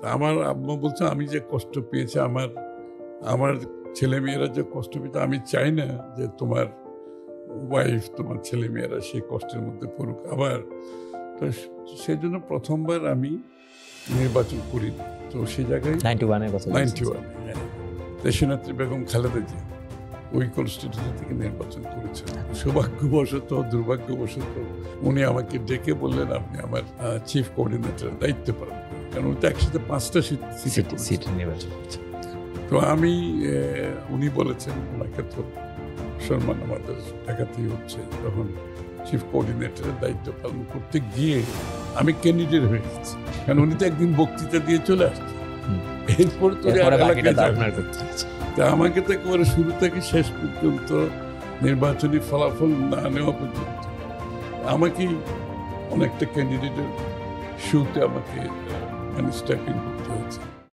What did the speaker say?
আমার আম্মা বলছে আমি যে কষ্ট পেয়েছি, আমার আমার ছেলেমেয়েরা যে কষ্ট পেয়েছে, আমি চাই না যে তোমার ওয়াইফ, তোমার ছেলেমেয়েরা সেই কষ্টের মধ্যে পড়ুক আবার। তো সেই জন্য প্রথমবার আমি নির্বাচন করি। তো সেই জায়গায় 91-এর কথা 91 দেশনেত্রী বেগম খালেদা জিয়া ওই কনস্টিটিউশন থেকে নির্বাচন করেছেন। সৌভাগ্যবশত দুর্ভাগ্যবশত উনি আমাকে ডেকে বললেন আপনি আমার চিফ কোঅর্ডিনেটরের দায়িত্ব পালন করেন, কারণ ওইটা একসাথে 5টা সিট নির্বাচন করছে। তো আমি উনি বলেছেন, ওনাকে তো সম্মান আমাদের ঢাকাতেই হচ্ছে, তখন চিফ কোঅর্ডিনেটরের দায়িত্ব পালন করতে গিয়ে আমি ক্যান্ডিডেট হয়ে গেছি, কারণ উনি তো একদিন বক্তৃতা দিয়ে চলে আসছে। এরপর তো আমাকে তো একেবারে শুরু থেকে শেষ পর্যন্ত নির্বাচনী ফলাফল না নেওয়া পর্যন্ত আমাকেই অনেকটা ক্যান্ডিডেটের শুতে আমাকে স্টেপিং করতে হয়েছে।